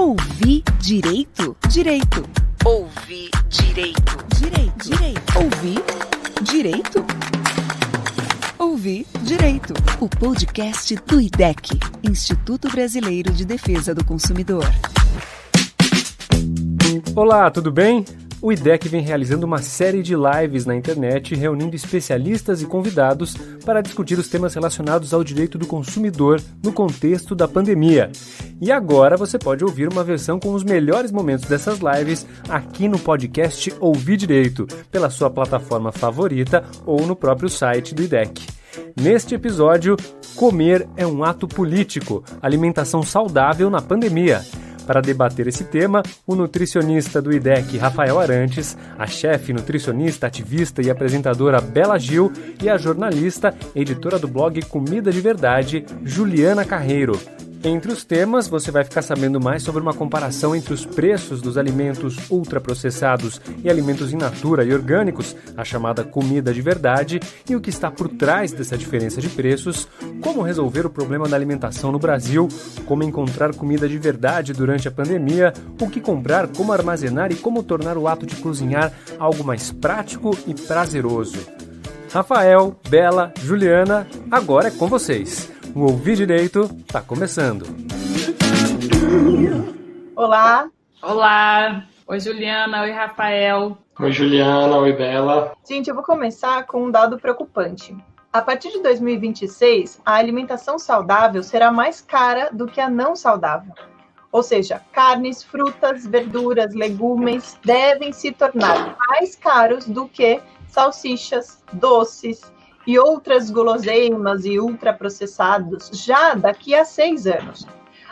Ouvir direito? Direito. Ouvir direito. Direito. Direito. Ouvir direito? Ouvir direito. O podcast do IDEC, Instituto Brasileiro de Defesa do Consumidor. Olá, tudo bem? O IDEC vem realizando uma série de lives na internet, reunindo especialistas e convidados para discutir os temas relacionados ao direito do consumidor no contexto da pandemia. E agora você pode ouvir uma versão com os melhores momentos dessas lives aqui no podcast Ouvir Direito, pela sua plataforma favorita ou no próprio site do IDEC. Neste episódio, comer é um ato político, alimentação saudável na pandemia. Para debater esse tema, o nutricionista do IDEC, Rafael Arantes, a chefe nutricionista, ativista e apresentadora Bela Gil e a jornalista, editora do blog Comida de Verdade, Juliana Carreiro. Entre os temas, você vai ficar sabendo mais sobre uma comparação entre os preços dos alimentos ultraprocessados e alimentos in natura e orgânicos, a chamada comida de verdade, e o que está por trás dessa diferença de preços, como resolver o problema da alimentação no Brasil, como encontrar comida de verdade durante a pandemia, o que comprar, como armazenar e como tornar o ato de cozinhar algo mais prático e prazeroso. Rafael, Bela, Juliana, agora é com vocês. O Ouvir Direito está começando. Olá. Olá. Oi, Juliana. Oi, Rafael. Oi, Juliana. Oi, Bela. Gente, eu vou começar com um dado preocupante. A partir de 2026, a alimentação saudável será mais cara do que a não saudável. Ou seja, carnes, frutas, verduras, legumes devem se tornar mais caros do que salsichas, doces e outras guloseimas e ultraprocessados já daqui a 6 anos.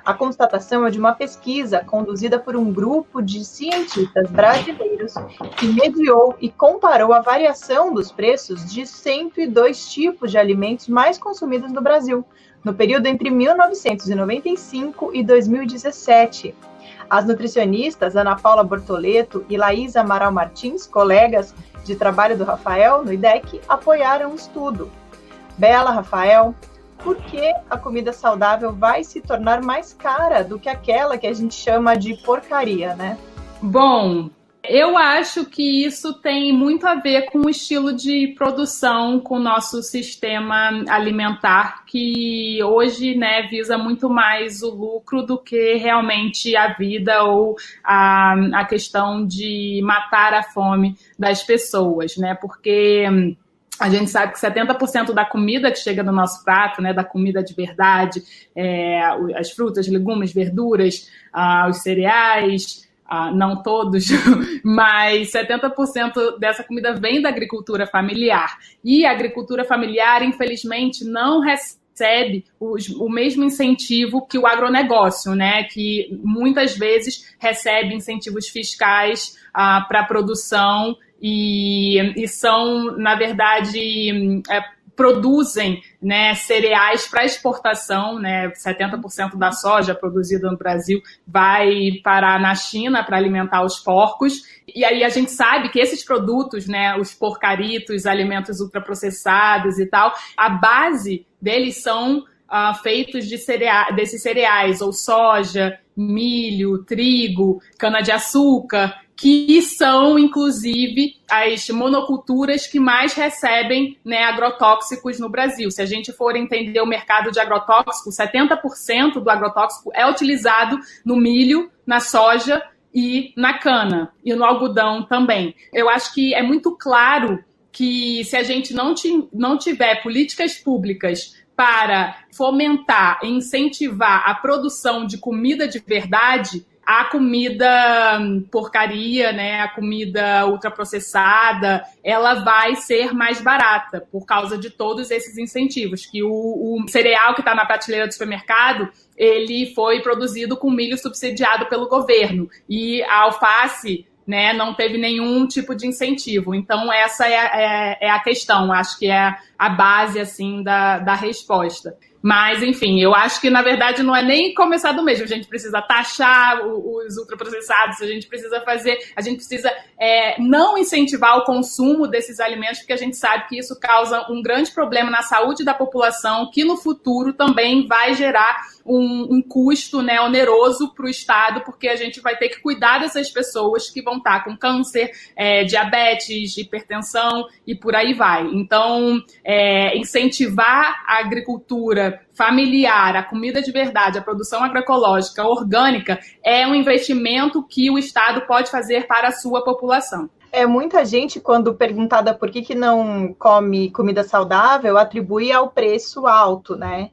A constatação é de uma pesquisa conduzida por um grupo de cientistas brasileiros que mediou e comparou a variação dos preços de 102 tipos de alimentos mais consumidos no Brasil, no período entre 1995 e 2017. As nutricionistas Ana Paula Bortoleto e Laís Amaral Martins, colegas de trabalho do Rafael no IDEC, apoiaram o estudo. Bela, Rafael, por que a comida saudável vai se tornar mais cara do que aquela que a gente chama de porcaria, né? Bom, eu acho que isso tem muito a ver com o estilo de produção, com o nosso sistema alimentar, que hoje, né, visa muito mais o lucro do que realmente a vida ou a questão de matar a fome das pessoas, né? Porque a gente sabe que 70% da comida que chega no nosso prato, né, da comida de verdade, as frutas, legumes, verduras, os cereais, não todos, mas 70% dessa comida vem da agricultura familiar. E a agricultura familiar, infelizmente, não recebe o mesmo incentivo que o agronegócio, né? Que muitas vezes recebe incentivos fiscais para a produção e são, na verdade, produzem, né, cereais para exportação, né, 70% da soja produzida no Brasil vai parar na China para alimentar os porcos, e aí a gente sabe que esses produtos, né, os porcaritos, alimentos ultraprocessados e tal, a base deles são feitos desses cereais, ou soja, milho, trigo, cana-de-açúcar, que são, inclusive, as monoculturas que mais recebem, né, agrotóxicos no Brasil. Se a gente for entender o mercado de agrotóxico, 70% do agrotóxico é utilizado no milho, na soja e na cana, e no algodão também. Eu acho que é muito claro que se a gente não tiver políticas públicas para fomentar e incentivar a produção de comida de verdade, a comida porcaria, né, a comida ultraprocessada, ela vai ser mais barata por causa de todos esses incentivos, que o cereal que está na prateleira do supermercado, ele foi produzido com milho subsidiado pelo governo, e a alface, né, não teve nenhum tipo de incentivo. Então, essa é a questão, acho que é a base assim, da resposta. Mas, enfim, eu acho que, na verdade, não é nem começar do mesmo. A gente precisa taxar os ultraprocessados, a gente precisa não incentivar o consumo desses alimentos, porque a gente sabe que isso causa um grande problema na saúde da população, que no futuro também vai gerar um custo, né, oneroso para o Estado, porque a gente vai ter que cuidar dessas pessoas que vão estar com câncer, diabetes, hipertensão e por aí vai. Então, incentivar a agricultura familiar, a comida de verdade, a produção agroecológica, orgânica, é um investimento que o Estado pode fazer para a sua população. Muita gente, quando perguntada por que não come comida saudável, atribui ao preço alto, né?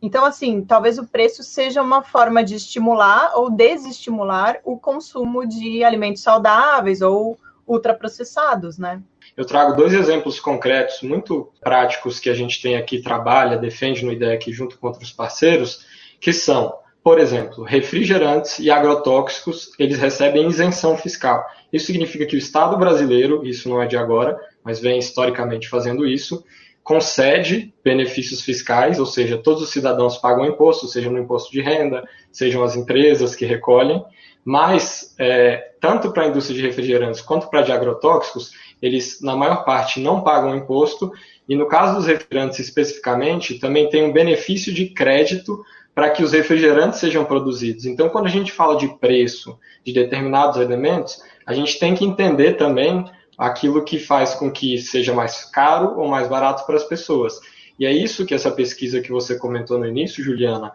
Então, assim, talvez o preço seja uma forma de estimular ou desestimular o consumo de alimentos saudáveis ou ultraprocessados, né? Eu trago 2 exemplos concretos, muito práticos, que a gente tem aqui, trabalha, defende no IDEC junto com outros parceiros, que são, por exemplo, refrigerantes e agrotóxicos, eles recebem isenção fiscal. Isso significa que o Estado brasileiro, isso não é de agora, mas vem historicamente fazendo isso, concede benefícios fiscais, ou seja, todos os cidadãos pagam imposto, seja no imposto de renda, sejam as empresas que recolhem, mas tanto para a indústria de refrigerantes quanto para a de agrotóxicos, eles, na maior parte, não pagam imposto, e no caso dos refrigerantes especificamente, também tem um benefício de crédito para que os refrigerantes sejam produzidos. Então, quando a gente fala de preço de determinados elementos, a gente tem que entender também aquilo que faz com que seja mais caro ou mais barato para as pessoas. E é isso que essa pesquisa que você comentou no início, Juliana,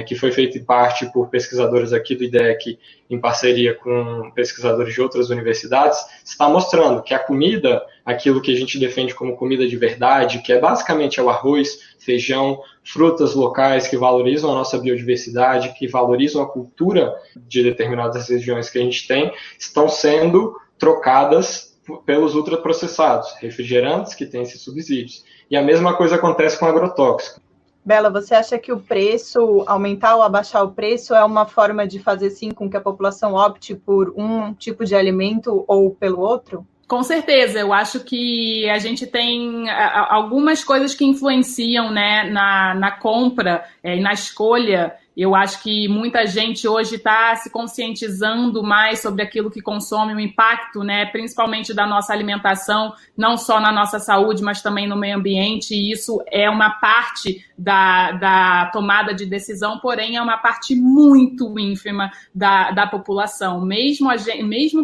que foi feita em parte por pesquisadores aqui do IDEC, em parceria com pesquisadores de outras universidades, está mostrando que a comida, aquilo que a gente defende como comida de verdade, que é basicamente o arroz, feijão, frutas locais que valorizam a nossa biodiversidade, que valorizam a cultura de determinadas regiões que a gente tem, estão sendo trocadas pelos ultraprocessados, refrigerantes que têm esses subsídios. E a mesma coisa acontece com agrotóxico. Bela, você acha que o preço, aumentar ou abaixar o preço, é uma forma de fazer, sim, com que a população opte por um tipo de alimento ou pelo outro? Com certeza, eu acho que a gente tem algumas coisas que influenciam, né, na compra e na escolha. Eu acho que muita gente hoje está se conscientizando mais sobre aquilo que consome, o impacto, né, principalmente da nossa alimentação, não só na nossa saúde, mas também no meio ambiente, e isso é uma parte da tomada de decisão, porém é uma parte muito ínfima da população. Mesmo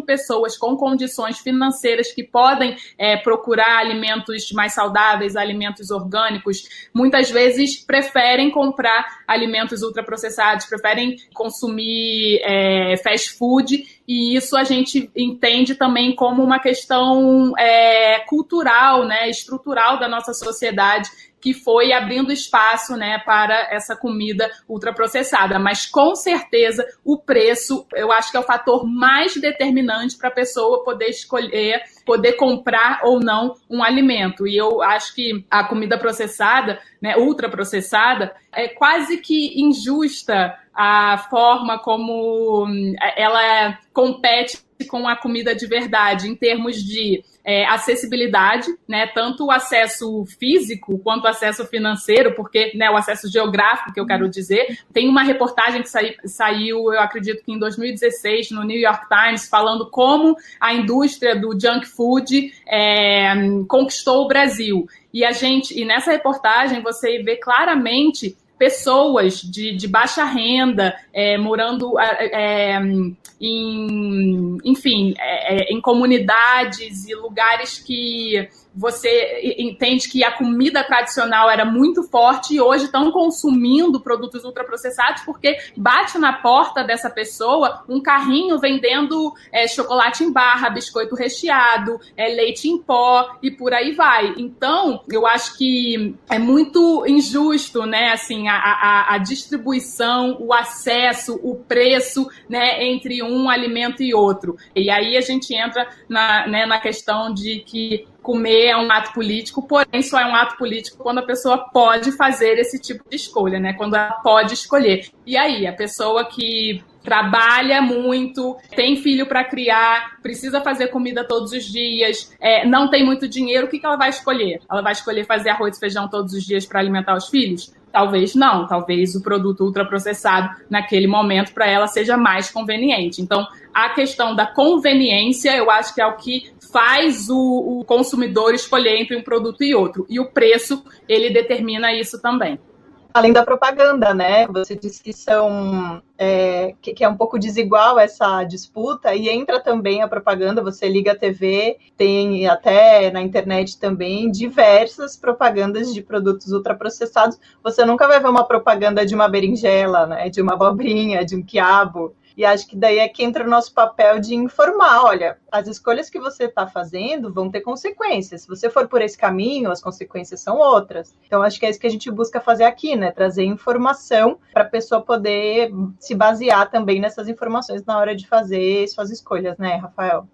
pessoas com condições financeiras que podem procurar alimentos mais saudáveis, alimentos orgânicos, muitas vezes preferem comprar alimentos ultraprocessados, preferem consumir fast food, e isso a gente entende também como uma questão cultural, né, estrutural da nossa sociedade, que foi abrindo espaço, né, para essa comida ultraprocessada. Mas, com certeza, o preço, eu acho que é o fator mais determinante para a pessoa poder escolher, poder comprar ou não um alimento. E eu acho que a comida processada, né, ultraprocessada, é quase que injusta a forma como ela compete com a comida de verdade, em termos de acessibilidade, né, tanto o acesso físico quanto o acesso financeiro, porque, né, o acesso geográfico, que eu quero dizer. Tem uma reportagem que saiu, eu acredito que em 2016, no New York Times, falando como a indústria do junk food conquistou o Brasil. E nessa reportagem você vê claramente pessoas de baixa renda, morando em comunidades e lugares que você entende que a comida tradicional era muito forte e hoje estão consumindo produtos ultraprocessados porque bate na porta dessa pessoa um carrinho vendendo chocolate em barra, biscoito recheado, leite em pó e por aí vai. Então, eu acho que é muito injusto, né, assim, a distribuição, o acesso, o preço, né, entre um alimento e outro. E aí a gente entra na questão de que comer é um ato político, porém só é um ato político quando a pessoa pode fazer esse tipo de escolha, né? Quando ela pode escolher. E aí, a pessoa que trabalha muito, tem filho para criar, precisa fazer comida todos os dias, não tem muito dinheiro, o que ela vai escolher? Ela vai escolher fazer arroz e feijão todos os dias para alimentar os filhos? Talvez não, talvez o produto ultraprocessado naquele momento para ela seja mais conveniente. Então, a questão da conveniência, eu acho que é o que faz o consumidor escolher entre um produto e outro. E o preço, ele determina isso também. Além da propaganda, né? Você disse que que é um pouco desigual essa disputa, e entra também a propaganda. Você liga a TV, tem até na internet também diversas propagandas de produtos ultraprocessados. Você nunca vai ver uma propaganda de uma berinjela, né? De uma abobrinha, de um quiabo. E acho que daí é que entra o nosso papel de informar, olha, as escolhas que você está fazendo vão ter consequências. Se você for por esse caminho, as consequências são outras. Então, acho que é isso que a gente busca fazer aqui, né? Trazer informação para a pessoa poder se basear também nessas informações na hora de fazer suas escolhas, né, Rafael?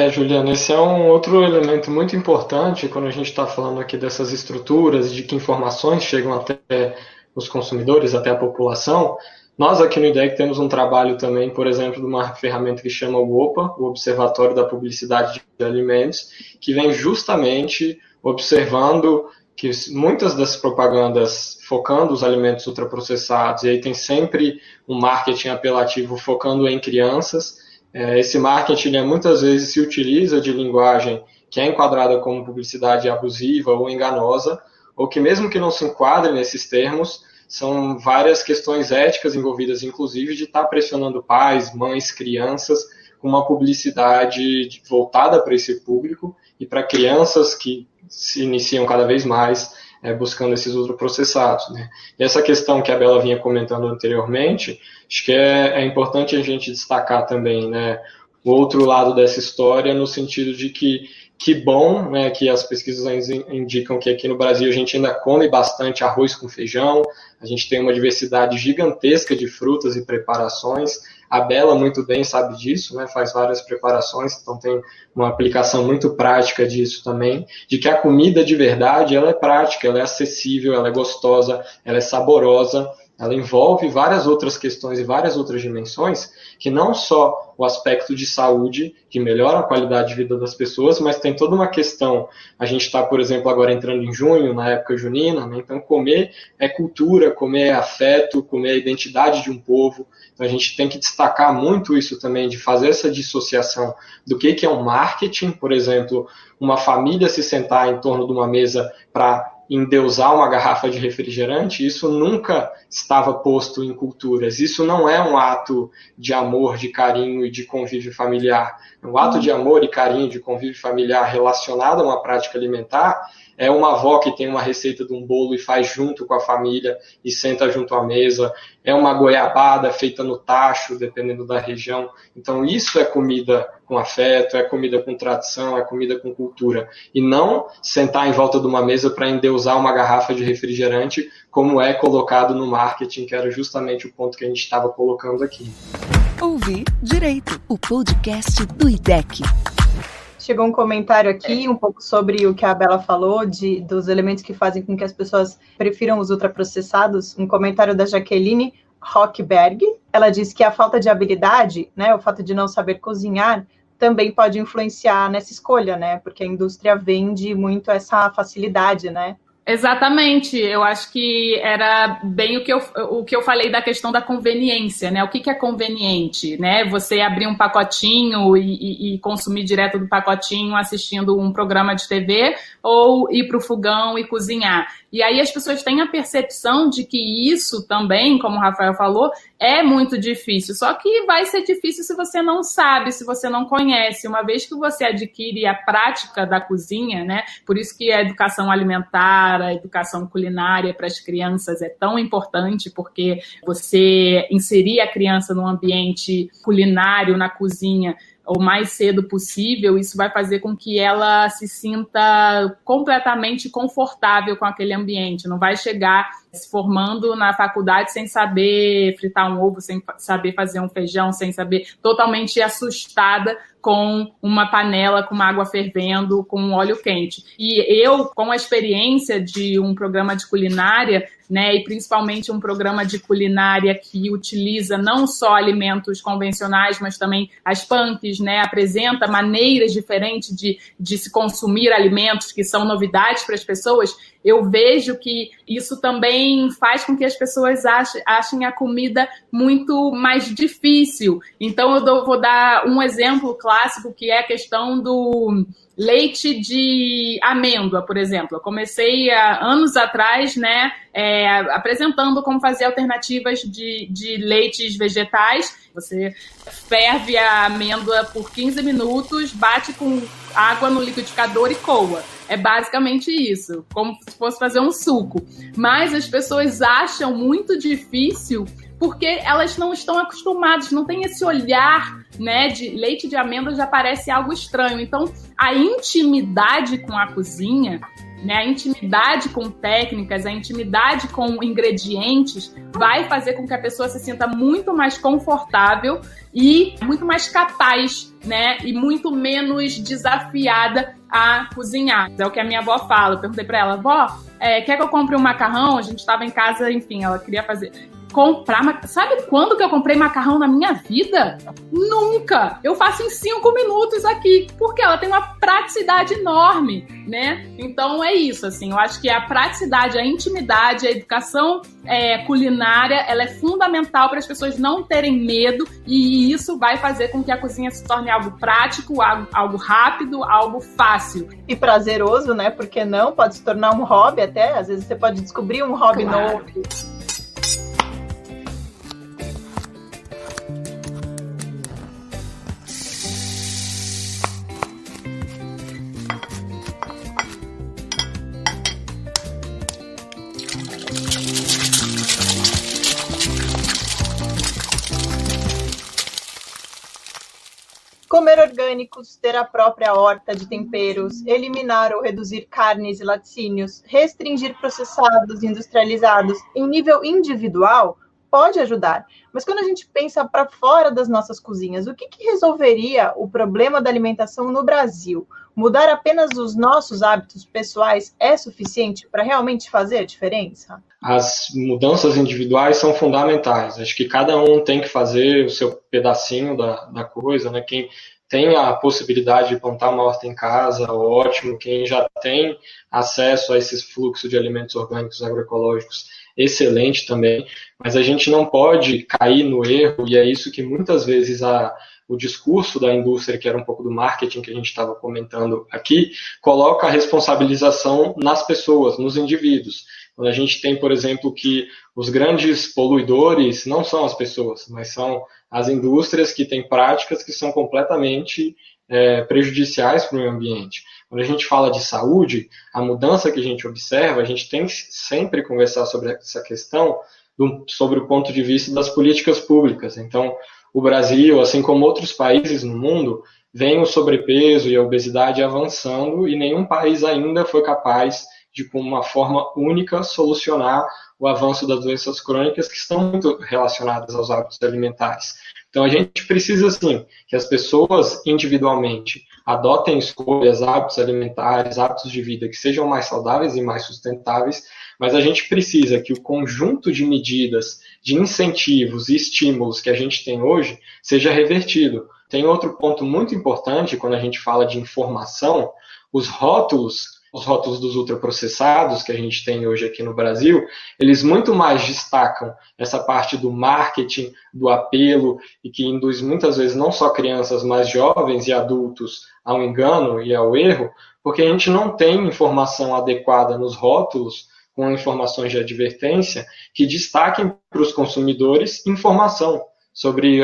Juliana, esse é um outro elemento muito importante quando a gente está falando aqui dessas estruturas, de que informações chegam até os consumidores, até a população. Nós aqui no IDEC temos um trabalho também, por exemplo, de uma ferramenta que chama o OPA, o Observatório da Publicidade de Alimentos, que vem justamente observando que muitas das propagandas focando os alimentos ultraprocessados, e aí tem sempre um marketing apelativo focando em crianças. Esse marketing muitas vezes se utiliza de linguagem que é enquadrada como publicidade abusiva ou enganosa, ou que mesmo que não se enquadre nesses termos, são várias questões éticas envolvidas, inclusive de estar pressionando pais, mães, crianças, com uma publicidade voltada para esse público e para crianças que se iniciam cada vez mais buscando esses ultraprocessados, né? E essa questão que a Bela vinha comentando anteriormente, acho que é importante a gente destacar também, né, o outro lado dessa história, no sentido de que bom, né, que as pesquisas indicam que aqui no Brasil a gente ainda come bastante arroz com feijão, a gente tem uma diversidade gigantesca de frutas e preparações. A Bela muito bem sabe disso, né, faz várias preparações, então tem uma aplicação muito prática disso também, de que a comida de verdade ela é prática, ela é acessível, ela é gostosa, ela é saborosa, ela envolve várias outras questões e várias outras dimensões, que não só o aspecto de saúde, que melhora a qualidade de vida das pessoas, mas tem toda uma questão. A gente está, por exemplo, agora entrando em junho, na época junina, né? Então comer é cultura, comer é afeto, comer é identidade de um povo. Então a gente tem que destacar muito isso também, de fazer essa dissociação do que é um marketing, por exemplo, uma família se sentar em torno de uma mesa para endeusar uma garrafa de refrigerante, isso nunca estava posto em culturas. Isso não é um ato de amor, de carinho e de convívio familiar. Um ato de amor e carinho, de convívio familiar relacionado a uma prática alimentar é uma avó que tem uma receita de um bolo e faz junto com a família e senta junto à mesa. É uma goiabada feita no tacho, dependendo da região. Então isso é comida com afeto, é comida com tradição, é comida com cultura. E não sentar em volta de uma mesa para endeusar uma garrafa de refrigerante, como é colocado no marketing, que era justamente o ponto que a gente estava colocando aqui. Ouvir Direito, o podcast do IDEC. Chegou um comentário aqui um pouco sobre o que a Bela falou, dos elementos que fazem com que as pessoas prefiram os ultraprocessados. Um comentário da Jaqueline Rockberg. Ela diz que a falta de habilidade, né, o fato de não saber cozinhar, também pode influenciar nessa escolha, né? Porque a indústria vende muito essa facilidade, né? Exatamente, eu acho que era bem o que eu falei da questão da conveniência, né? O que é conveniente, né? Você abrir um pacotinho e consumir direto do pacotinho assistindo um programa de TV, ou ir para o fogão e cozinhar. E aí as pessoas têm a percepção de que isso também, como o Rafael falou, é muito difícil. Só que vai ser difícil se você não sabe, se você não conhece. Uma vez que você adquire a prática da cozinha, né? Por isso que a educação alimentar, a educação culinária para as crianças é tão importante, porque você inserir a criança num ambiente culinário, na cozinha, o mais cedo possível, isso vai fazer com que ela se sinta completamente confortável com aquele ambiente. Não vai chegar se formando na faculdade sem saber fritar um ovo, sem saber fazer um feijão, sem saber, totalmente assustada com uma panela, com uma água fervendo, com um óleo quente. E eu, com a experiência de um programa de culinária, né, e principalmente um programa de culinária que utiliza não só alimentos convencionais, mas também as punks, né, apresenta maneiras diferentes de se consumir alimentos que são novidades para as pessoas, eu vejo que isso também faz com que as pessoas achem a comida muito mais difícil. Então, vou dar um exemplo clássico, que é a questão do leite de amêndoa, por exemplo. Eu comecei há anos atrás, né, apresentando como fazer alternativas de leites vegetais. Você ferve a amêndoa por 15 minutos, bate com água no liquidificador e coa. É basicamente isso, como se fosse fazer um suco. Mas as pessoas acham muito difícil porque elas não estão acostumadas, não tem esse olhar, né, de leite de amêndoa, já parece algo estranho. Então, a intimidade com a cozinha, né, a intimidade com técnicas, a intimidade com ingredientes vai fazer com que a pessoa se sinta muito mais confortável e muito mais capaz, né, e muito menos desafiada a cozinhar. É o que a minha avó fala. Eu perguntei para ela: vó, quer que eu compre um macarrão? A gente estava em casa, enfim, ela queria fazer... Sabe quando que eu comprei macarrão na minha vida? Nunca! Eu faço em 5 minutos aqui, porque ela tem uma praticidade enorme, né? Então é isso, assim, eu acho que a praticidade, a intimidade, a educação culinária, ela é fundamental para as pessoas não terem medo, e isso vai fazer com que a cozinha se torne algo prático, algo rápido, algo fácil. E prazeroso, né? Porque não, pode se tornar um hobby até, às vezes você pode descobrir um hobby novo. Comer orgânicos, ter a própria horta de temperos, eliminar ou reduzir carnes e laticínios, restringir processados e industrializados em nível individual pode ajudar. Mas quando a gente pensa para fora das nossas cozinhas, o que resolveria o problema da alimentação no Brasil? Mudar apenas os nossos hábitos pessoais é suficiente para realmente fazer a diferença? As mudanças individuais são fundamentais. Acho que cada um tem que fazer o seu pedacinho da coisa, né? Quem tem a possibilidade de plantar uma horta em casa, ótimo. Quem já tem acesso a esse fluxo de alimentos orgânicos agroecológicos, excelente também. Mas a gente não pode cair no erro, e é isso que muitas vezes o discurso da indústria, que era um pouco do marketing que a gente estava comentando aqui, coloca a responsabilização nas pessoas, nos indivíduos. Quando a gente tem, por exemplo, que os grandes poluidores não são as pessoas, mas são as indústrias que têm práticas que são completamente prejudiciais para o meio ambiente. Quando a gente fala de saúde, a mudança que a gente observa, a gente tem que sempre conversar sobre essa questão sobre o ponto de vista das políticas públicas. Então, o Brasil, assim como outros países no mundo, vem o sobrepeso e a obesidade avançando, e nenhum país ainda foi capaz de, com uma forma única, solucionar o avanço das doenças crônicas que estão muito relacionadas aos hábitos alimentares. Então, a gente precisa, sim, que as pessoas individualmente adotem escolhas, hábitos alimentares, hábitos de vida que sejam mais saudáveis e mais sustentáveis, mas a gente precisa que o conjunto de medidas, de incentivos e estímulos que a gente tem hoje seja revertido. Tem outro ponto muito importante quando a gente fala de informação: os rótulos dos ultraprocessados que a gente tem hoje aqui no Brasil, eles muito mais destacam essa parte do marketing, do apelo, e que induz muitas vezes não só crianças, mas jovens e adultos ao engano e ao erro, porque a gente não tem informação adequada nos rótulos, com informações de advertência, que destaquem para os consumidores informação sobre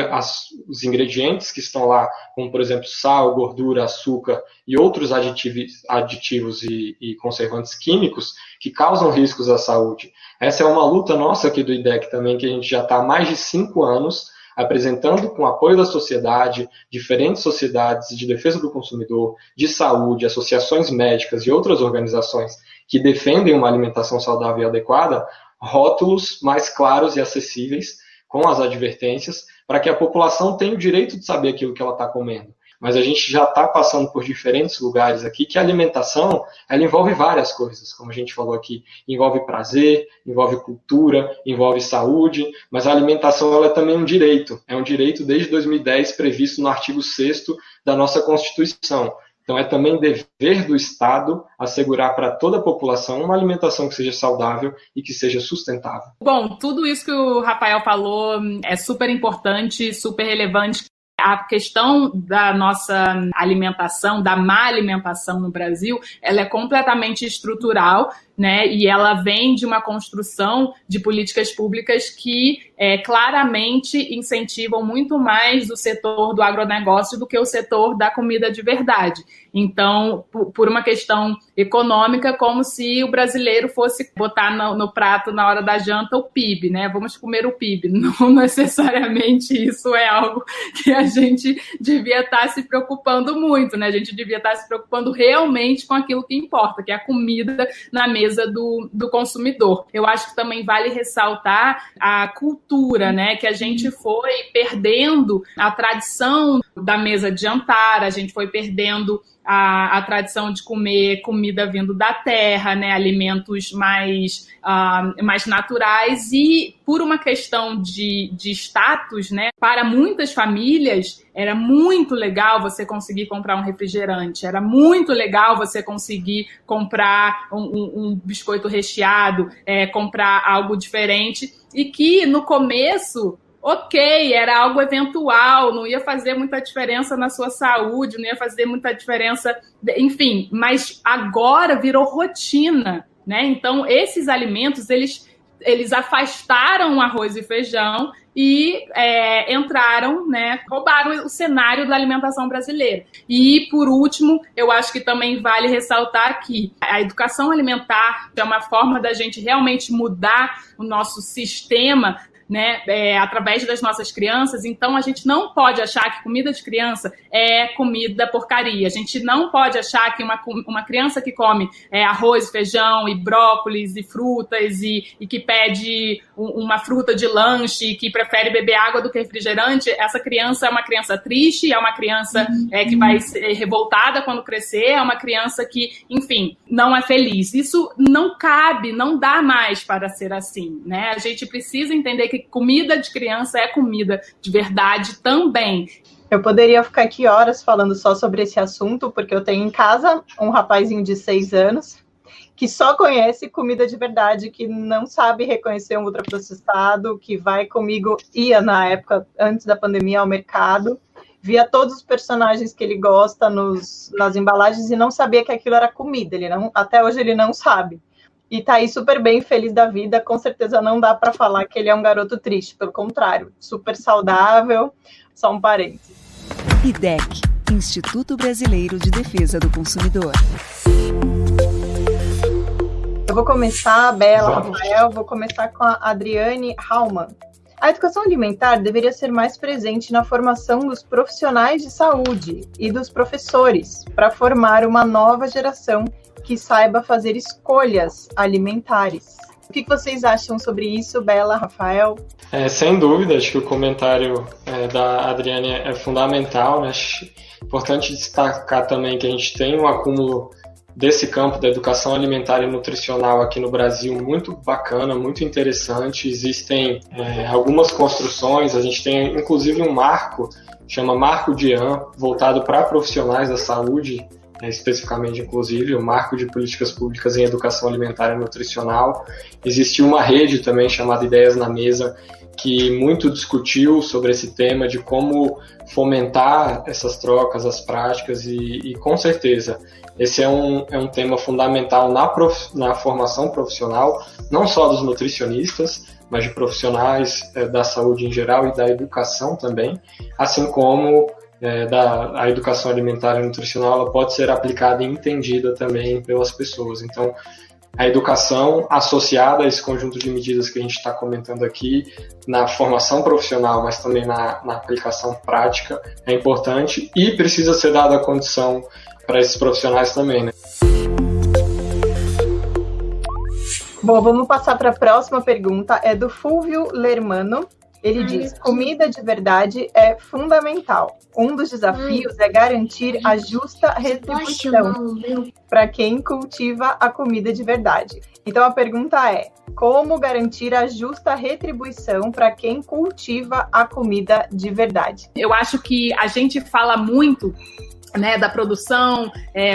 os ingredientes que estão lá, como, por exemplo, sal, gordura, açúcar e outros aditivos e conservantes químicos que causam riscos à saúde. Essa é uma luta nossa aqui do IDEC também, que a gente já está há mais de 5 anos apresentando, com apoio da sociedade, diferentes sociedades de defesa do consumidor, de saúde, associações médicas e outras organizações que defendem uma alimentação saudável e adequada, rótulos mais claros e acessíveis, com as advertências, para que a população tenha o direito de saber aquilo que ela está comendo. Mas a gente já está passando por diferentes lugares aqui que a alimentação, ela envolve várias coisas, como a gente falou aqui, envolve prazer, envolve cultura, envolve saúde, mas a alimentação ela é também um direito. É um direito desde 2010 previsto no artigo 6º da nossa Constituição. Então, é também dever do Estado assegurar para toda a população uma alimentação que seja saudável e que seja sustentável. Bom, tudo isso que o Rafael falou é super importante, super relevante. A questão da nossa alimentação, da má alimentação no Brasil, ela é completamente estrutural, né? E ela vem de uma construção de políticas públicas que claramente incentivam muito mais o setor do agronegócio do que o setor da comida de verdade. Então, por uma questão econômica, como se o brasileiro fosse botar no prato na hora da janta o PIB, né? Vamos comer o PIB. Não necessariamente isso é algo que a gente devia estar se preocupando muito, né? A gente devia estar se preocupando realmente com aquilo que importa, que é a comida na mesa do consumidor. Eu acho que também vale ressaltar a cultura, né? Que a gente foi perdendo a tradição da mesa de jantar, a gente foi perdendo a tradição de comer comida vindo da terra, né, alimentos mais naturais, e por uma questão de status, né, para muitas famílias era muito legal você conseguir comprar um refrigerante, era muito legal você conseguir comprar um biscoito recheado, comprar algo diferente, e que no começo era algo eventual, não ia fazer muita diferença na sua saúde, não ia fazer muita diferença, enfim, mas agora virou rotina, né? Então, esses alimentos, eles afastaram o arroz e feijão e entraram, né, roubaram o cenário da alimentação brasileira. E, por último, eu acho que também vale ressaltar que a educação alimentar é uma forma da gente realmente mudar o nosso sistema, né, através das nossas crianças. Então a gente não pode achar que comida de criança é comida porcaria. A gente não pode achar que uma criança que come arroz, feijão e brócolis e frutas e que pede uma fruta de lanche e que prefere beber água do que refrigerante, essa criança é uma criança triste, é uma criança que vai ser revoltada quando crescer, é uma criança que, enfim, não é feliz. Isso não cabe, não dá mais para ser assim, né? A gente precisa entender que comida de criança é comida de verdade também. Eu poderia ficar aqui horas falando só sobre esse assunto, porque eu tenho em casa um rapazinho de 6 anos que só conhece comida de verdade, que não sabe reconhecer um ultraprocessado, que vai comigo, ia na época, antes da pandemia, ao mercado, via todos os personagens que ele gosta nas embalagens e não sabia que aquilo era comida. Até hoje ele não sabe. E tá aí super bem, feliz da vida. Com certeza não dá para falar que ele é um garoto triste. Pelo contrário, super saudável. Só um parênteses. IDEC, Instituto Brasileiro de Defesa do Consumidor. Eu vou começar, Bela, Rafael, vou começar com a Adriane Haumann. A educação alimentar deveria ser mais presente na formação dos profissionais de saúde e dos professores, para formar uma nova geração que saiba fazer escolhas alimentares. O que vocês acham sobre isso, Bela, Rafael? Sem dúvida, acho que o comentário da Adriane é fundamental, né? Acho importante destacar também que a gente tem um acúmulo desse campo da educação alimentar e nutricional aqui no Brasil muito bacana, muito interessante. Existem algumas construções, a gente tem inclusive um marco, chama Marco Dian, voltado para profissionais da saúde, especificamente, inclusive, o Marco de Políticas Públicas em Educação Alimentar e Nutricional. Existiu uma rede também chamada Ideias na Mesa, que muito discutiu sobre esse tema de como fomentar essas trocas, as práticas, e com certeza esse é um tema fundamental na formação profissional, não só dos nutricionistas, mas de profissionais da saúde em geral e da educação também, assim como a educação alimentar e nutricional, ela pode ser aplicada e entendida também pelas pessoas. Então, a educação associada a esse conjunto de medidas que a gente está comentando aqui, na formação profissional, mas também na aplicação prática, é importante e precisa ser dada a condição para esses profissionais também, né? Bom, vamos passar para a próxima pergunta, é do Fulvio Lermano. Ele diz, comida de verdade é fundamental. Um dos desafios é garantir a justa retribuição para quem cultiva a comida de verdade. Então a pergunta é, como garantir a justa retribuição para quem cultiva a comida de verdade? Eu acho que a gente fala muito né, da produção,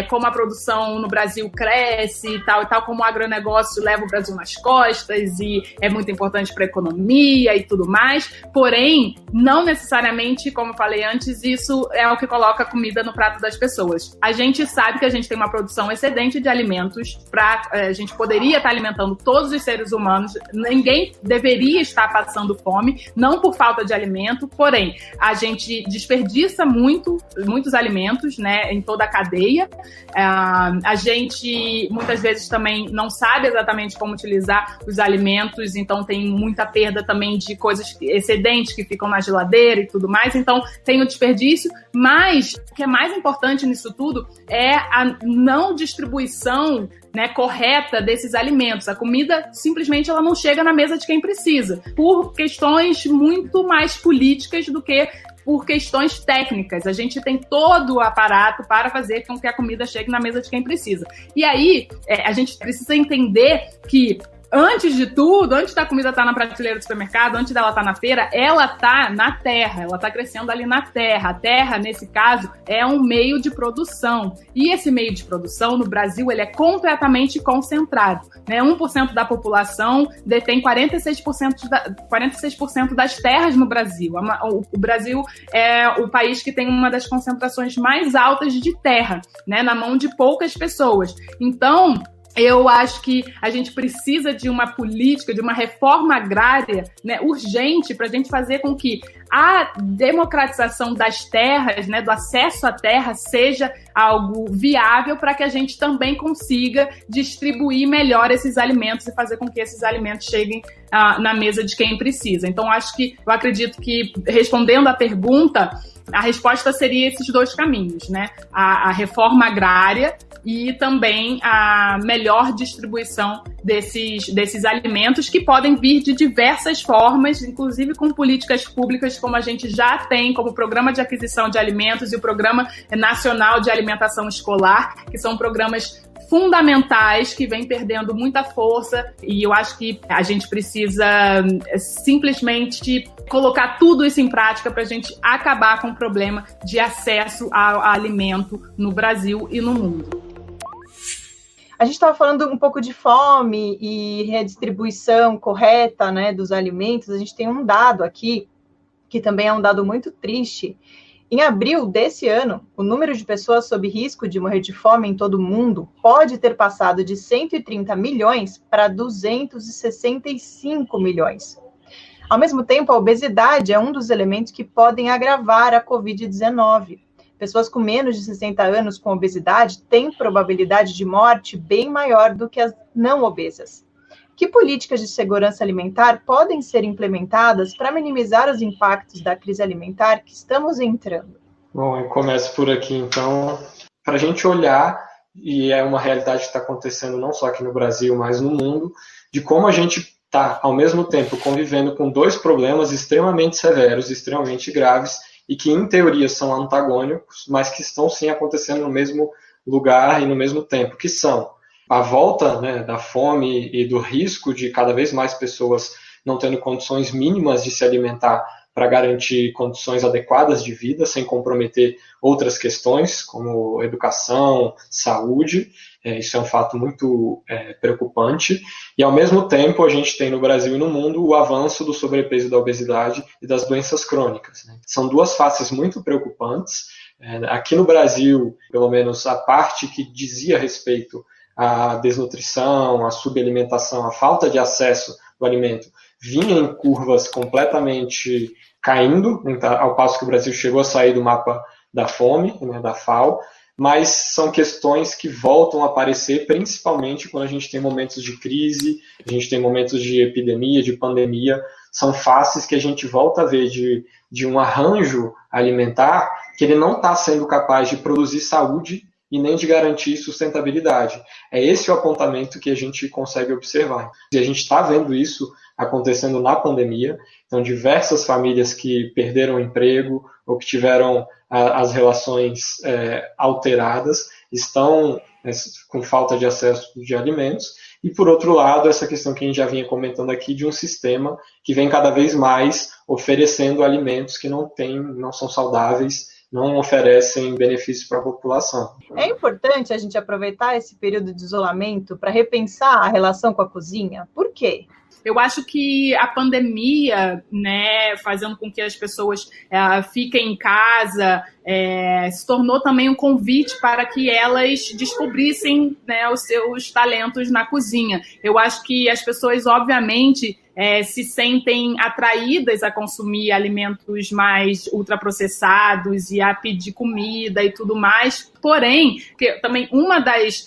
como a produção no Brasil cresce e tal, como o agronegócio leva o Brasil nas costas e é muito importante para a economia e tudo mais, porém, não necessariamente, como eu falei antes, isso é o que coloca comida no prato das pessoas. A gente sabe que a gente tem uma produção excedente de alimentos, a gente poderia estar alimentando todos os seres humanos, ninguém deveria estar passando fome, não por falta de alimento, porém, a gente desperdiça muitos alimentos, né, em toda a cadeia. A gente muitas vezes também não sabe exatamente como utilizar os alimentos, então tem muita perda também de coisas excedentes que ficam na geladeira e tudo mais, então tem o desperdício, mas o que é mais importante nisso tudo é a não distribuição, né, correta desses alimentos. A comida simplesmente ela não chega na mesa de quem precisa, por questões muito mais políticas do que por questões técnicas. A gente tem todo o aparato para fazer com que a comida chegue na mesa de quem precisa. E aí, a gente precisa entender que antes de tudo, antes da comida estar na prateleira do supermercado, antes dela estar na feira, ela está na terra, ela está crescendo ali na terra. A terra, nesse caso, é um meio de produção. E esse meio de produção, no Brasil, ele é completamente concentrado, né? 1% da população detém 46% das terras no Brasil. O Brasil é o país que tem uma das concentrações mais altas de terra, né? Na mão de poucas pessoas. Então, eu acho que a gente precisa de uma política, de uma reforma agrária, né, urgente, para a gente fazer com que a democratização das terras, né, do acesso à terra, seja algo viável para que a gente também consiga distribuir melhor esses alimentos e fazer com que esses alimentos cheguem na mesa de quem precisa. Então, eu acredito que, respondendo à pergunta, a resposta seria esses dois caminhos, né? A reforma agrária e também a melhor distribuição desses alimentos, que podem vir de diversas formas, inclusive com políticas públicas, como a gente já tem, como o Programa de Aquisição de Alimentos e o Programa Nacional de Alimentação Escolar, que são programas fundamentais, que vem perdendo muita força, e eu acho que a gente precisa simplesmente colocar tudo isso em prática para a gente acabar com o problema de acesso ao alimento no Brasil e no mundo. A gente estava falando um pouco de fome e redistribuição correta, né, dos alimentos. A gente tem um dado aqui, que também é um dado muito triste. Em abril desse ano, o número de pessoas sob risco de morrer de fome em todo o mundo pode ter passado de 130 milhões para 265 milhões. Ao mesmo tempo, a obesidade é um dos elementos que podem agravar a Covid-19. Pessoas com menos de 60 anos com obesidade têm probabilidade de morte bem maior do que as não obesas. Que políticas de segurança alimentar podem ser implementadas para minimizar os impactos da crise alimentar que estamos entrando? Bom, eu começo por aqui, então, para a gente olhar, e é uma realidade que está acontecendo não só aqui no Brasil, mas no mundo, de como a gente está, ao mesmo tempo, convivendo com dois problemas extremamente severos, extremamente graves, e que, em teoria, são antagônicos, mas que estão, sim, acontecendo no mesmo lugar e no mesmo tempo, que são a volta, né, da fome e do risco de cada vez mais pessoas não tendo condições mínimas de se alimentar para garantir condições adequadas de vida, sem comprometer outras questões, como educação, saúde. Isso é um fato muito preocupante. E, ao mesmo tempo, a gente tem no Brasil e no mundo o avanço do sobrepeso e da obesidade e das doenças crônicas, né? São duas faces muito preocupantes. Aqui no Brasil, pelo menos a parte que dizia respeito à desnutrição, à subalimentação, à falta de acesso ao alimento, vinha em curvas completamente caindo, ao passo que o Brasil chegou a sair do mapa da fome, né, da FAO, mas são questões que voltam a aparecer principalmente quando a gente tem momentos de crise, a gente tem momentos de epidemia, de pandemia, são faces que a gente volta a ver de um arranjo alimentar que ele não está sendo capaz de produzir saúde e nem de garantir sustentabilidade. É esse o apontamento que a gente consegue observar. E a gente está vendo isso acontecendo na pandemia. Então, diversas famílias que perderam o emprego ou que tiveram as relações alteradas estão com falta de acesso de alimentos. e, por outro lado, essa questão que a gente já vinha comentando aqui de um sistema que vem cada vez mais oferecendo alimentos que não são saudáveis, não oferecem benefícios para a população. É importante a gente aproveitar esse período de isolamento para repensar a relação com a cozinha. Por quê? Eu acho que a pandemia, né, fazendo com que as pessoas fiquem em casa, se tornou também um convite para que elas descobrissem, né, os seus talentos na cozinha. Eu acho que as pessoas, obviamente, se sentem atraídas a consumir alimentos mais ultraprocessados e a pedir comida e tudo mais. Porém, também uma das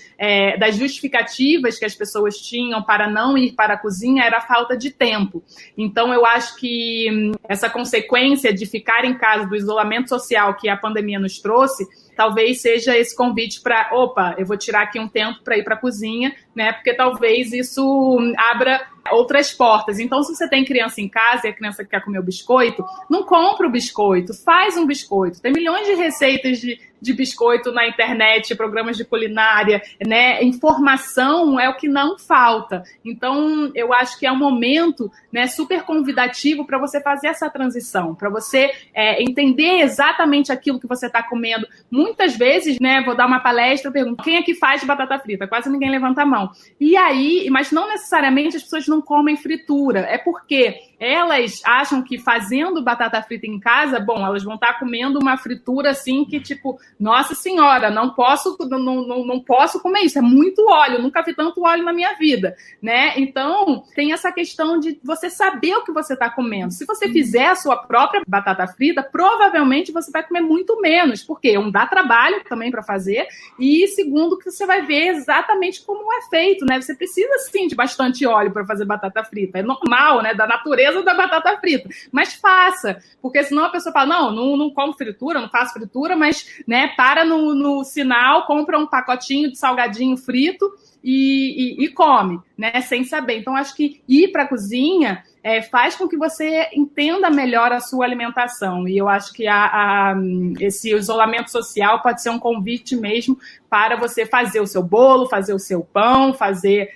justificativas que as pessoas tinham para não ir para a cozinha era a falta de tempo. Então, eu acho que essa consequência de ficar em casa, do isolamento social que a pandemia nos trouxe, talvez seja esse convite para, eu vou tirar aqui um tempo para ir para a cozinha, né? Porque talvez isso abra outras portas. Então, se você tem criança em casa e a criança quer comer o biscoito, não compra o biscoito, faz um biscoito. Tem milhões de receitas de biscoito na internet, programas de culinária, né? Informação é o que não falta. Então, eu acho que é um momento, né, super convidativo para você fazer essa transição, para você entender exatamente aquilo que você está comendo. Muitas vezes, né, vou dar uma palestra, eu pergunto, quem é que faz batata frita? Quase ninguém levanta a mão. E aí, mas não necessariamente as pessoas não comem fritura, é porque elas acham que fazendo batata frita em casa, elas vão estar comendo uma fritura assim que, tipo, nossa senhora, não posso comer isso, é muito óleo, nunca vi tanto óleo na minha vida, né? Então, tem essa questão de você saber o que você está comendo. Se você fizer a sua própria batata frita, provavelmente você vai comer muito menos, porque dá trabalho também para fazer, e segundo, que você vai ver exatamente como é feito, né? Você precisa, sim, de bastante óleo para fazer batata frita. É normal, né? Da natureza da batata frita. Mas faça, porque senão a pessoa fala, não como fritura, não faço fritura, mas, né, para no sinal, compra um pacotinho de salgadinho frito e come, né? Sem saber. Então, acho que ir para a cozinha faz com que você entenda melhor a sua alimentação. E eu acho que esse isolamento social pode ser um convite mesmo para você fazer o seu bolo, fazer o seu pão, fazer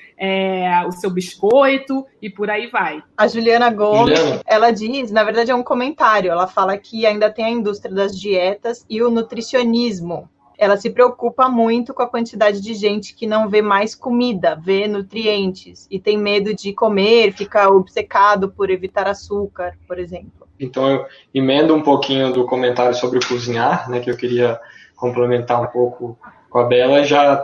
o seu biscoito e por aí vai. A Juliana Gomes, ela diz, na verdade é um comentário, ela fala que ainda tem a indústria das dietas e o nutricionismo. Ela se preocupa muito com a quantidade de gente que não vê mais comida, vê nutrientes, e tem medo de comer, fica obcecado por evitar açúcar, por exemplo. Então, eu emendo um pouquinho do comentário sobre o cozinhar, né, que eu queria complementar um pouco com a Bela, já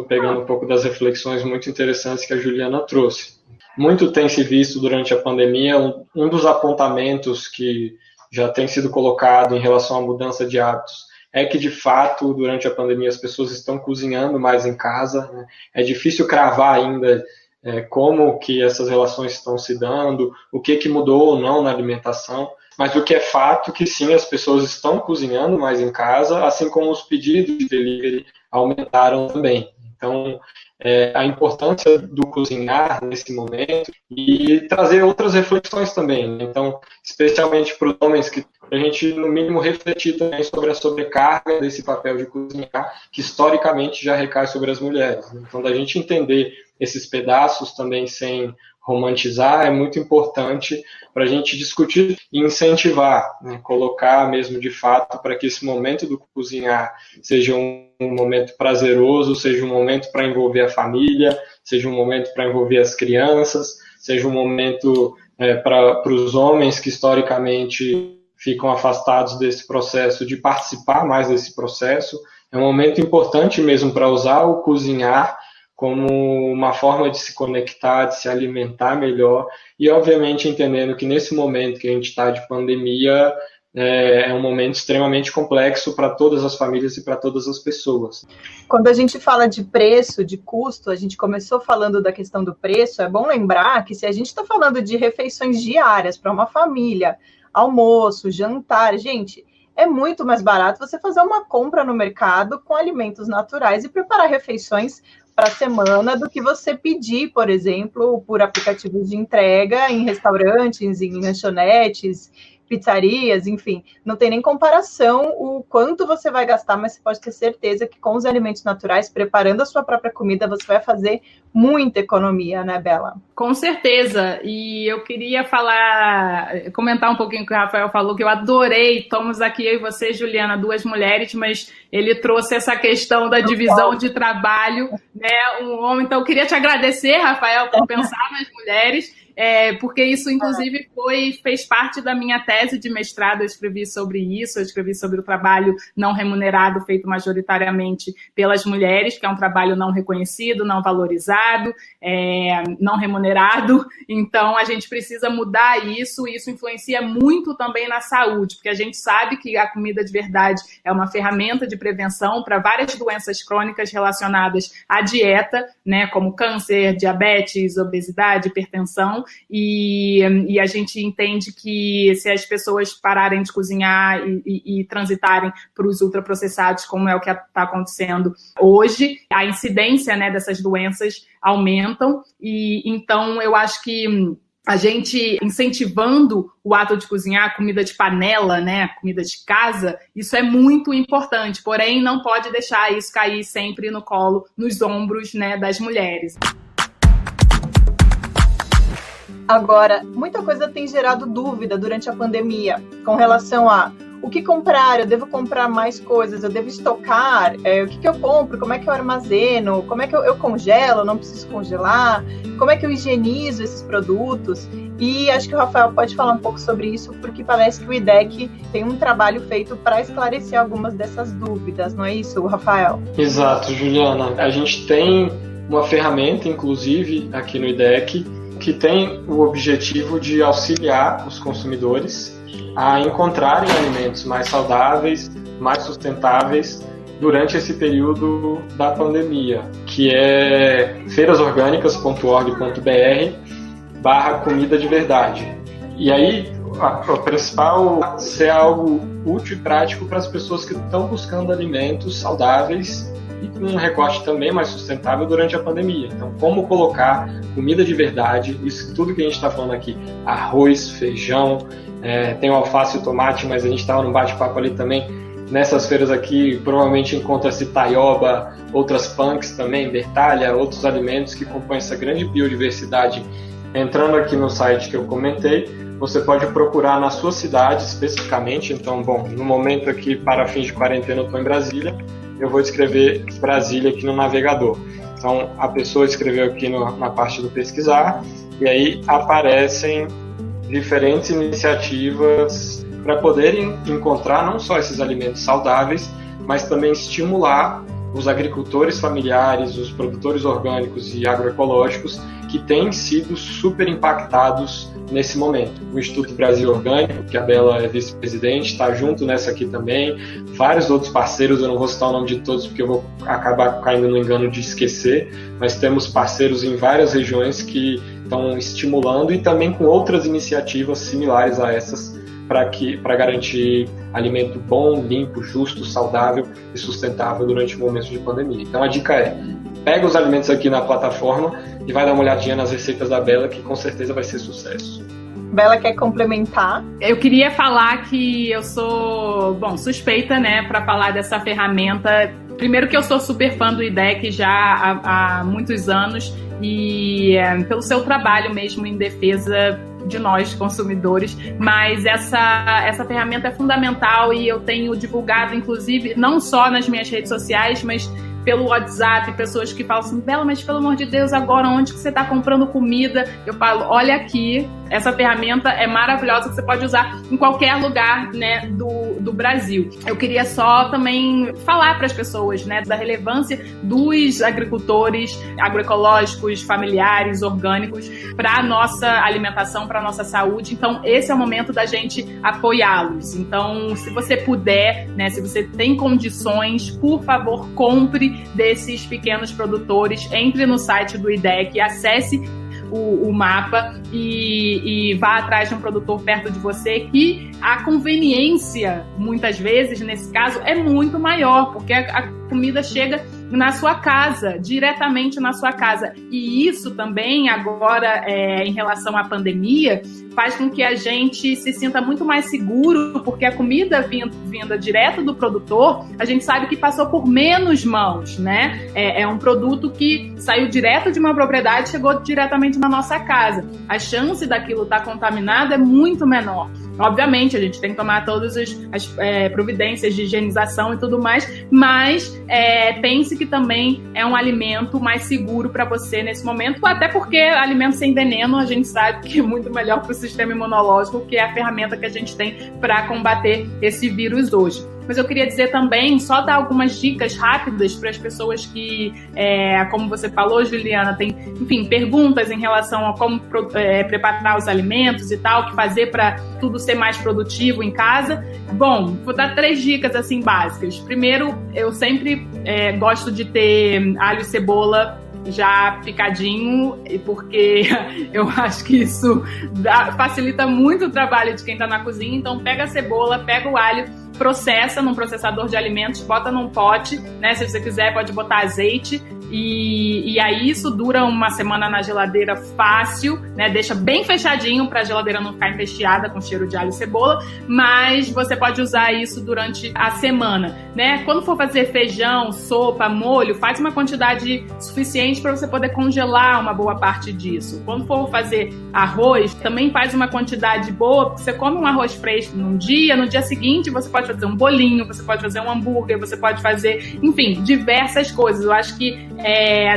pegando um pouco das reflexões muito interessantes que a Juliana trouxe. Muito tem se visto durante a pandemia, um dos apontamentos que já tem sido colocado em relação à mudança de hábitos é que, de fato, durante a pandemia as pessoas estão cozinhando mais em casa, né? É difícil cravar ainda como que essas relações estão se dando, o que mudou ou não na alimentação, mas o que é fato é que, sim, as pessoas estão cozinhando mais em casa, assim como os pedidos de delivery aumentaram também. Então, a importância do cozinhar nesse momento e trazer outras reflexões também. Então, especialmente para os homens, que a gente, no mínimo, refletir também sobre a sobrecarga desse papel de cozinhar, que historicamente já recai sobre as mulheres. Então, da gente entender esses pedaços também sem romantizar é muito importante para a gente discutir e incentivar, né, colocar mesmo de fato para que esse momento do cozinhar seja um momento prazeroso, seja um momento para envolver a família, seja um momento para envolver as crianças, seja um momento para os homens que historicamente ficam afastados desse processo, de participar mais desse processo. É um momento importante mesmo para usar o cozinhar como uma forma de se conectar, de se alimentar melhor, e obviamente entendendo que nesse momento que a gente está de pandemia, é um momento extremamente complexo para todas as famílias e para todas as pessoas. Quando a gente fala de preço, de custo, a gente começou falando da questão do preço, é bom lembrar que se a gente está falando de refeições diárias para uma família, almoço, jantar, gente, é muito mais barato você fazer uma compra no mercado com alimentos naturais e preparar refeições para a semana do que você pedir, por exemplo, por aplicativos de entrega em restaurantes, em lanchonetes, pizzarias, enfim, não tem nem comparação o quanto você vai gastar, mas você pode ter certeza que com os alimentos naturais, preparando a sua própria comida, você vai fazer muita economia, né, Bela? Com certeza, e eu queria comentar um pouquinho o que o Rafael falou, que eu adorei, estamos aqui eu e você, Juliana, duas mulheres, mas ele trouxe essa questão da divisão de trabalho, né, um homem, então eu queria te agradecer, Rafael, por pensar nas mulheres, porque isso, inclusive, fez parte da minha tese de mestrado. Eu escrevi sobre isso, eu escrevi sobre o trabalho não remunerado feito majoritariamente pelas mulheres, que é um trabalho não reconhecido, não valorizado, não remunerado. Então, a gente precisa mudar isso, e isso influencia muito também na saúde, porque a gente sabe que a comida de verdade é uma ferramenta de prevenção para várias doenças crônicas relacionadas à dieta, né, como câncer, diabetes, obesidade, hipertensão. E a gente entende que se as pessoas pararem de cozinhar e transitarem para os ultraprocessados, como é o que está acontecendo hoje, a incidência, né, dessas doenças aumentam. E então eu acho que a gente incentivando o ato de cozinhar, comida de panela, né, comida de casa, isso é muito importante, porém não pode deixar isso cair sempre no colo, nos ombros, né, das mulheres. Agora, muita coisa tem gerado dúvida durante a pandemia com relação a o que comprar, eu devo comprar mais coisas, eu devo estocar, o que eu compro, como é que eu armazeno, como é que eu congelo, não preciso congelar, como é que eu higienizo esses produtos. E acho que o Rafael pode falar um pouco sobre isso, porque parece que o IDEC tem um trabalho feito para esclarecer algumas dessas dúvidas, não é isso, Rafael? Exato, Juliana. A gente tem uma ferramenta, inclusive, aqui no IDEC, que tem o objetivo de auxiliar os consumidores a encontrarem alimentos mais saudáveis, mais sustentáveis durante esse período da pandemia, que é feirasorgânicas.org.br/comida de verdade. E aí, o principal é ser algo útil e prático para as pessoas que estão buscando alimentos saudáveis e com um recorte também mais sustentável durante a pandemia. Então, como colocar comida de verdade, isso tudo que a gente está falando aqui, arroz, feijão, tem o alface e o tomate, mas a gente estava num bate-papo ali também. Nessas feiras aqui, provavelmente encontra-se taioba, outras punks também, bertalha, outros alimentos que compõem essa grande biodiversidade. Entrando aqui no site que eu comentei, você pode procurar na sua cidade especificamente. Então, no momento aqui, para fins de quarentena, eu estou em Brasília, eu vou escrever Brasília aqui no navegador. Então, a pessoa escreveu aqui na parte do pesquisar, e aí aparecem diferentes iniciativas para poderem encontrar não só esses alimentos saudáveis, mas também estimular os agricultores familiares, os produtores orgânicos e agroecológicos que têm sido super impactados nesse momento. O Instituto Brasil Orgânico, que a Bela é vice-presidente, está junto nessa aqui também, vários outros parceiros, eu não vou citar o nome de todos porque eu vou acabar caindo no engano de esquecer, mas temos parceiros em várias regiões que estão estimulando e também com outras iniciativas similares a essas para garantir alimento bom, limpo, justo, saudável e sustentável durante o momento de pandemia. Então a dica é, pega os alimentos aqui na plataforma e vai dar uma olhadinha nas receitas da Bela, que com certeza vai ser sucesso. Bela quer complementar? Eu queria falar que eu sou, suspeita, né, para falar dessa ferramenta. Primeiro que eu sou super fã do IDEC já há muitos anos e pelo seu trabalho mesmo em defesa de nós, consumidores, mas essa ferramenta é fundamental e eu tenho divulgado, inclusive, não só nas minhas redes sociais, mas pelo WhatsApp, pessoas que falam assim, Bela, mas pelo amor de Deus, agora onde que você está comprando comida? Eu falo, olha aqui, essa ferramenta é maravilhosa, que você pode usar em qualquer lugar, né, do Brasil. Eu queria só também falar para as pessoas, né, da relevância dos agricultores agroecológicos, familiares, orgânicos, para a nossa alimentação, para a nossa saúde. Então, esse é o momento da gente apoiá-los. Então, se você puder, né, se você tem condições, por favor, compre desses pequenos produtores, entre no site do IDEC, acesse o mapa e vá atrás de um produtor perto de você, que a conveniência, muitas vezes, nesse caso, é muito maior, porque a comida chega na sua casa, diretamente na sua casa. E isso também, agora, em relação à pandemia, faz com que a gente se sinta muito mais seguro, porque a comida vinda direto do produtor, a gente sabe que passou por menos mãos, né? É um produto que saiu direto de uma propriedade e chegou diretamente na nossa casa. A chance daquilo estar contaminado é muito menor. Obviamente, a gente tem que tomar todas as providências de higienização e tudo mais, mas pense que também é um alimento mais seguro para você nesse momento, até porque alimento sem veneno a gente sabe que é muito melhor para o sistema imunológico, que é a ferramenta que a gente tem para combater esse vírus hoje. Mas eu queria dizer também, só dar algumas dicas rápidas para as pessoas que, como você falou, Juliana, tem, enfim, perguntas em relação a como preparar os alimentos e tal, o que fazer para tudo ser mais produtivo em casa. Bom, vou dar 3 dicas assim básicas. Primeiro, eu sempre gosto de ter alho e cebola já picadinho, porque eu acho que isso facilita muito o trabalho de quem está na cozinha. Então pega a cebola, pega o alho, processa num processador de alimentos, bota num pote, né? Se você quiser pode botar azeite e aí isso dura uma semana na geladeira fácil, né? Deixa bem fechadinho para a geladeira não ficar empesteada com cheiro de alho e cebola, mas você pode usar isso durante a semana, né? Quando for fazer feijão, sopa, molho, faz uma quantidade suficiente para você poder congelar uma boa parte disso. Quando for fazer arroz, também faz uma quantidade boa, porque você come um arroz fresco num dia, no dia seguinte você pode fazer um bolinho, você pode fazer um hambúrguer, você pode fazer, enfim, diversas coisas. Eu acho que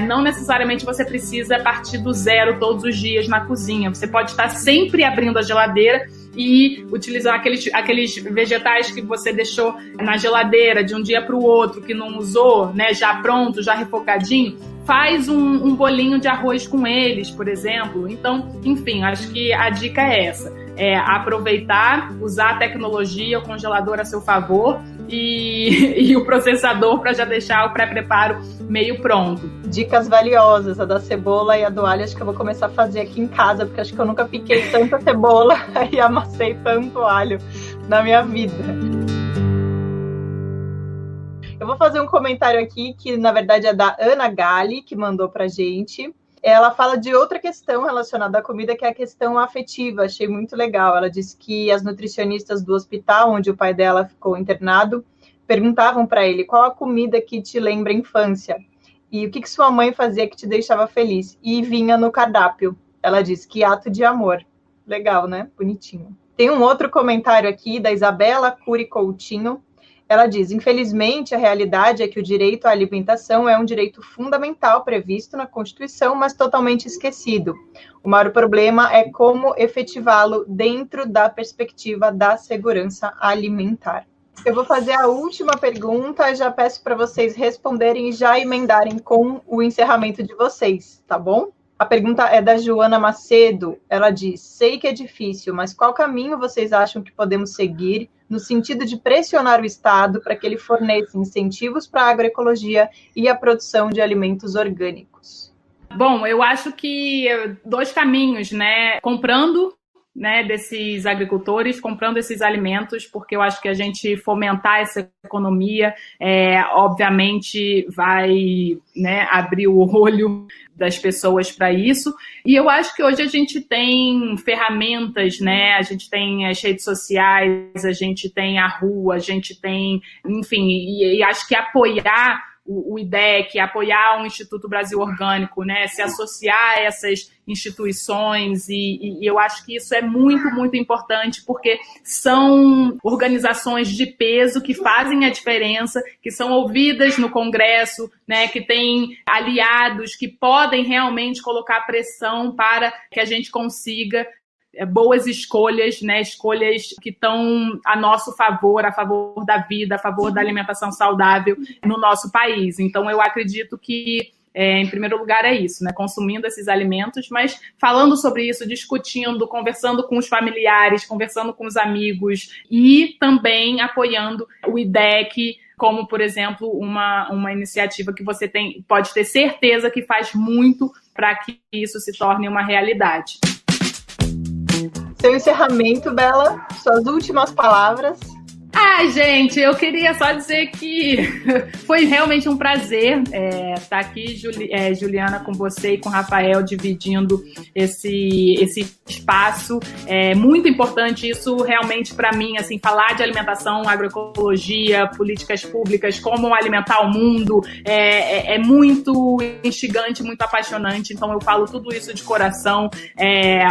não necessariamente você precisa partir do zero todos os dias na cozinha. Você pode estar sempre abrindo a geladeira e utilizar aqueles vegetais que você deixou na geladeira de um dia para o outro, que não usou, né, já pronto, já refogadinho. Faz um bolinho de arroz com eles, por exemplo. Então, enfim, acho que a dica é essa. Aproveitar, usar a tecnologia, o congelador a seu favor e o processador para já deixar o pré-preparo meio pronto. Dicas valiosas, a da cebola e a do alho, acho que eu vou começar a fazer aqui em casa, porque acho que eu nunca piquei tanta cebola e amassei tanto alho na minha vida. Eu vou fazer um comentário aqui que, na verdade, é da Ana Gali, que mandou pra gente. Ela fala de outra questão relacionada à comida, que é a questão afetiva. Achei muito legal. Ela disse que as nutricionistas do hospital, onde o pai dela ficou internado, perguntavam para ele qual a comida que te lembra a infância e o que sua mãe fazia que te deixava feliz. E vinha no cardápio. Ela disse que ato de amor. Legal, né? Bonitinho. Tem um outro comentário aqui da Isabela Cury Coutinho. Ela diz, infelizmente, a realidade é que o direito à alimentação é um direito fundamental previsto na Constituição, mas totalmente esquecido. O maior problema é como efetivá-lo dentro da perspectiva da segurança alimentar. Eu vou fazer a última pergunta, já peço para vocês responderem e já emendarem com o encerramento de vocês, tá bom? A pergunta é da Joana Macedo. Ela diz, sei que é difícil, mas qual caminho vocês acham que podemos seguir no sentido de pressionar o Estado para que ele forneça incentivos para a agroecologia e a produção de alimentos orgânicos? Bom, eu acho que 2 caminhos, né? Comprando, né, desses agricultores, comprando esses alimentos, porque eu acho que a gente fomentar essa economia, obviamente, vai, né, abrir o olho das pessoas para isso. E eu acho que hoje a gente tem ferramentas, né? A gente tem as redes sociais, a gente tem a rua, a gente tem, enfim, e acho que apoiar o IDEC, apoiar o Instituto Brasil Orgânico, né, se associar a essas instituições e eu acho que isso é muito, muito importante porque são organizações de peso que fazem a diferença, que são ouvidas no Congresso, né, que têm aliados que podem realmente colocar pressão para que a gente consiga boas escolhas, né? Escolhas que estão a nosso favor, a favor da vida, a favor da alimentação saudável no nosso país. Então, eu acredito que, em primeiro lugar, é isso, né? Consumindo esses alimentos, mas falando sobre isso, discutindo, conversando com os familiares, conversando com os amigos e também apoiando o IDEC, como, por exemplo, uma iniciativa que você pode ter certeza que faz muito para que isso se torne uma realidade. Seu encerramento, Bela, suas últimas palavras. Gente, eu queria só dizer que foi realmente um prazer estar aqui, Juliana, com você e com o Rafael, dividindo esse espaço. É muito importante isso realmente para mim, assim, falar de alimentação, agroecologia, políticas públicas, como alimentar o mundo, é muito instigante, muito apaixonante. Então eu falo tudo isso de coração.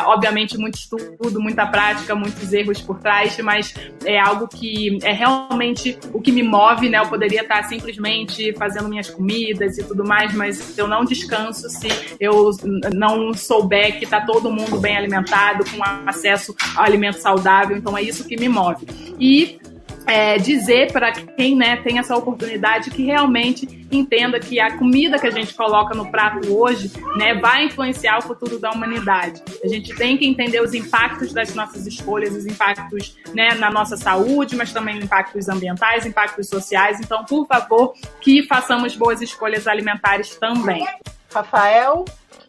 Obviamente muito estudo, muita prática, muitos erros por trás, mas é algo que é realmente o que me move, né? Eu poderia estar simplesmente fazendo minhas comidas e tudo mais, mas eu não descanso se eu não souber que está todo mundo bem alimentado, com acesso ao alimento saudável. Então é isso que me move. E dizer para quem, né, tem essa oportunidade que realmente entenda que a comida que a gente coloca no prato hoje, né, vai influenciar o futuro da humanidade. A gente tem que entender os impactos das nossas escolhas, os impactos, né, na nossa saúde, mas também impactos ambientais, impactos sociais. Então, por favor, que façamos boas escolhas alimentares também. Rafael?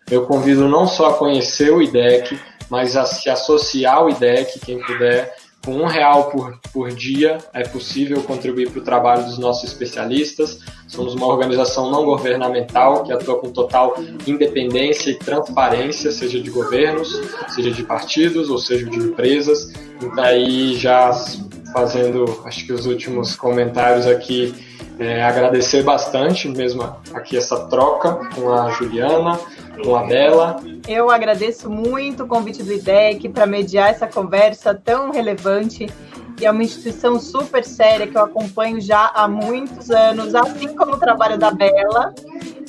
Eu convido não só a conhecer o IDEC, mas a se associar ao IDEC, quem puder. Com R$1 por dia é possível contribuir para o trabalho dos nossos especialistas. Somos uma organização não governamental que atua com total independência e transparência, seja de governos, seja de partidos ou seja de empresas. E daí, já fazendo, acho que os últimos comentários aqui, agradecer bastante mesmo aqui essa troca com a Juliana, com a Bela. Eu agradeço muito o convite do IDEC para mediar essa conversa tão relevante, e é uma instituição super séria que eu acompanho já há muitos anos, assim como o trabalho da Bela.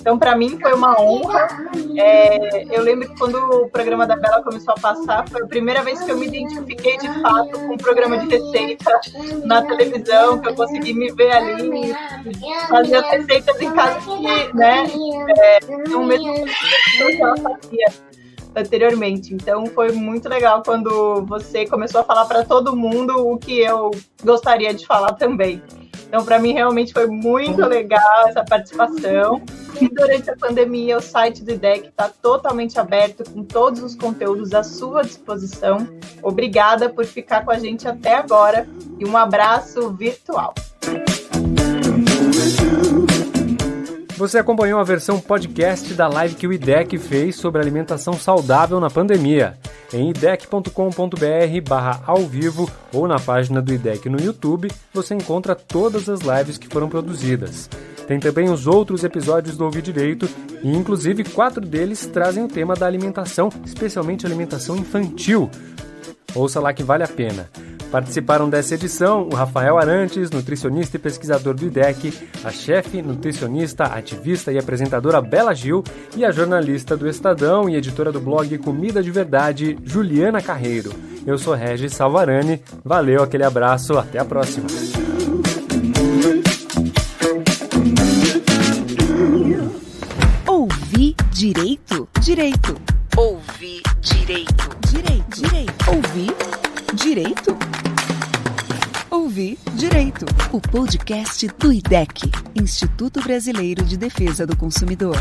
Então, para mim, foi uma honra. Eu lembro que quando o programa da Bela começou a passar, foi a primeira vez que eu me identifiquei, de fato, com um programa de receita na televisão, que eu consegui me ver ali, fazer as receitas em casa, que, né, o mesmo que ela fazia anteriormente. Então, foi muito legal quando você começou a falar para todo mundo o que eu gostaria de falar também. Então, para mim, realmente foi muito legal essa participação. E durante a pandemia, o site do IDEC está totalmente aberto, com todos os conteúdos à sua disposição. Obrigada por ficar com a gente até agora e um abraço virtual. Você acompanhou a versão podcast da live que o IDEC fez sobre alimentação saudável na pandemia. Em idec.com.br/ao-vivo ou na página do IDEC no YouTube, você encontra todas as lives que foram produzidas. Tem também os outros episódios do Ouvi Direito e, inclusive, 4 deles trazem o tema da alimentação, especialmente alimentação infantil. Ouça lá que vale a pena. Participaram dessa edição o Rafael Arantes, nutricionista e pesquisador do IDEC, a chefe, nutricionista, ativista e apresentadora Bela Gil e a jornalista do Estadão e editora do blog Comida de Verdade, Juliana Carreiro. Eu sou Regis Salvarani, valeu, aquele abraço, até a próxima. Ouvi direito? Direito. Ouvi direito. Direito. Direito. Ouvi direito? Ouvi Direito, o podcast do IDEC, Instituto Brasileiro de Defesa do Consumidor.